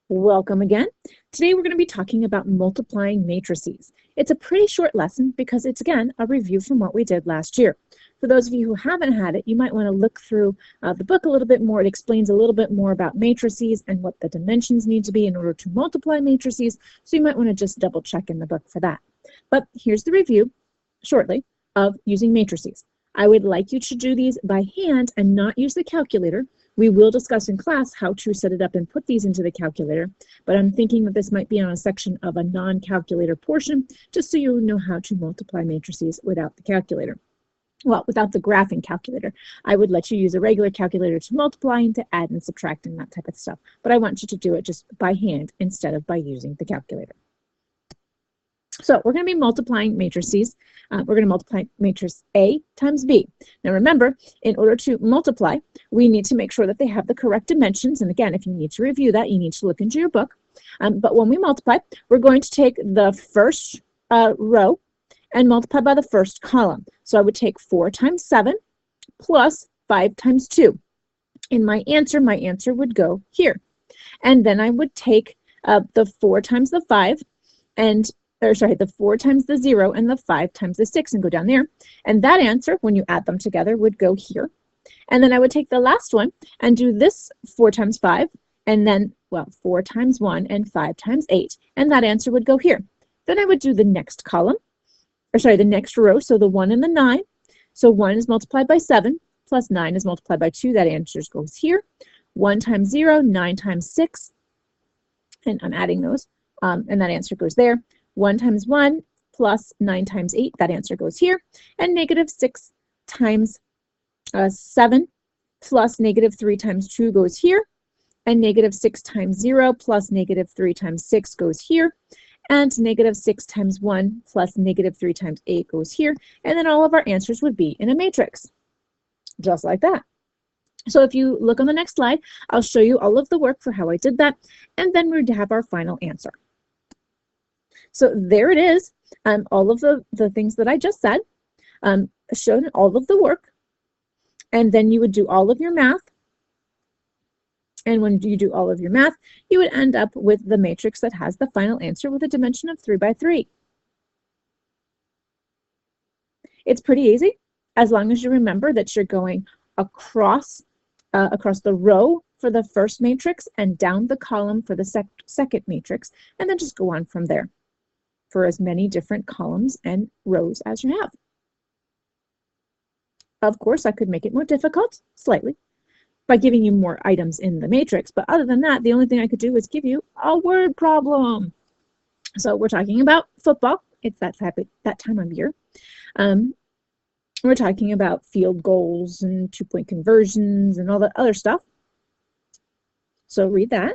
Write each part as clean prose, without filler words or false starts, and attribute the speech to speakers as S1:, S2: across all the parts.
S1: Welcome again. Today we're going to be talking about multiplying matrices. It's a pretty short lesson because it's, again, a review from what we did last year. For those of you who haven't had it, you might want to look through the book a little bit more. It explains a little bit more about matrices and what the dimensions need to be in order to multiply matrices, so you might want to just double check in the book for that. But here's the review, shortly, of using matrices. I would like you to do these by hand and not use the calculator. We will discuss in class how to set it up and put these into the calculator, but I'm thinking that this might be on a section of a non-calculator portion, just so you know how to multiply matrices without the calculator. Well, without the graphing calculator. I would let you use a regular calculator to multiply and to add and subtract and that type of stuff, but I want you to do it just by hand instead of by using the calculator. So we're going to be multiplying matrices. We're going to multiply matrix A times B. Now remember, in order to multiply, we need to make sure that they have the correct dimensions. And again, if you need to review that, you need to look into your book. But when we multiply, we're going to take the first row and multiply by the first column. So I would take 4 times 7 plus 5 times 2. In my answer would go here. And then I would take the 4 times the 5 and the 4 times the 0 and the 5 times the 6 and go down there. And that answer, when you add them together, would go here. And then I would take the last one and do this 4 times 5 and then, well, 4 times 1 and 5 times 8. And that answer would go here. Then I would do the next column, the next row, so the 1 and the 9. So 1 is multiplied by 7 plus 9 is multiplied by 2. That answer goes here. 1 times 0, 9 times 6. And I'm adding those. And that answer goes there. 1 times 1 plus 9 times 8, that answer goes here. And negative 6 times 7 plus negative 3 times 2 goes here. And negative 6 times 0 plus negative 3 times 6 goes here. And negative 6 times 1 plus negative 3 times 8 goes here. And then all of our answers would be in a matrix, just like that. So if you look on the next slide, I'll show you all of the work for how I did that. And then we'd have our final answer. So there it is, all of the things that I just said, shown all of the work, and then you would do all of your math, and when you do all of your math, you would end up with the matrix that has the final answer with a dimension of 3 by 3. It's pretty easy, as long as you remember that you're going across the row for the first matrix and down the column for the second matrix, and then just go on from there for as many different columns and rows as you have. Of course, I could make it more difficult, slightly, by giving you more items in the matrix, but other than that, the only thing I could do is give you a word problem. So we're talking about football. It's that time of year. We're talking about field goals and 2-point conversions and all that other stuff. So read that.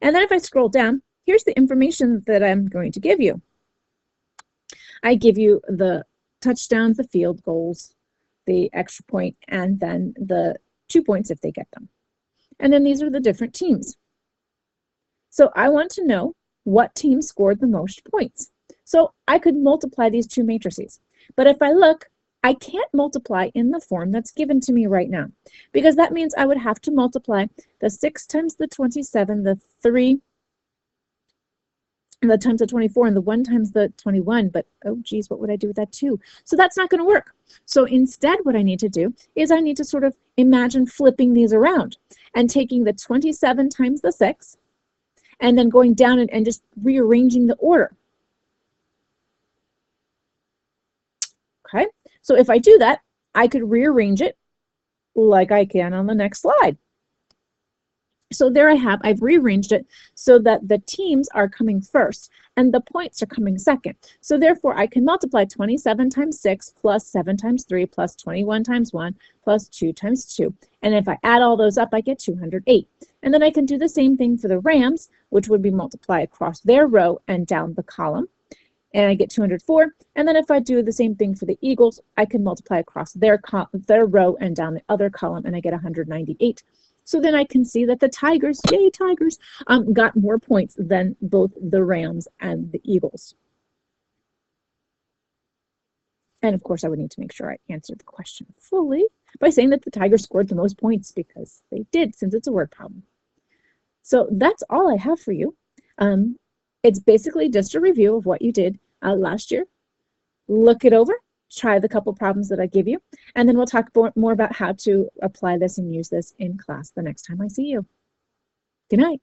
S1: And then if I scroll down, here's the information that I'm going to give you. I give you the touchdowns, the field goals, the extra point, and then the 2 points if they get them. And then these are the different teams. So I want to know what team scored the most points. So I could multiply these two matrices. But if I look, I can't multiply in the form that's given to me right now, because that means I would have to multiply the 6 times the 27, the 3 and the times the 24, and the 1 times the 21, but oh geez, what would I do with that 2? So that's not going to work. So instead what I need to do is I need to sort of imagine flipping these around and taking the 27 times the 6 and then going down and just rearranging the order. Okay. So if I do that, I could rearrange it like I can on the next slide. So there I've rearranged it so that the teams are coming first and the points are coming second. So therefore I can multiply 27 times 6 plus 7 times 3 plus 21 times 1 plus 2 times 2. And if I add all those up, I get 208. And then I can do the same thing for the Rams, which would be multiply across their row and down the column. And I get 204. And then if I do the same thing for the Eagles, I can multiply across their row and down the other column, and I get 198. So then I can see that the Tigers, yay Tigers, got more points than both the Rams and the Eagles. And of course, I would need to make sure I answered the question fully by saying that the tiger scored the most points, because they did, since it's a word problem. So that's all I have for you. It's basically just a review of what you did last year. Look it over, try the couple problems that I give you, and then we'll talk more about how to apply this and use this in class the next time I see you. Good night.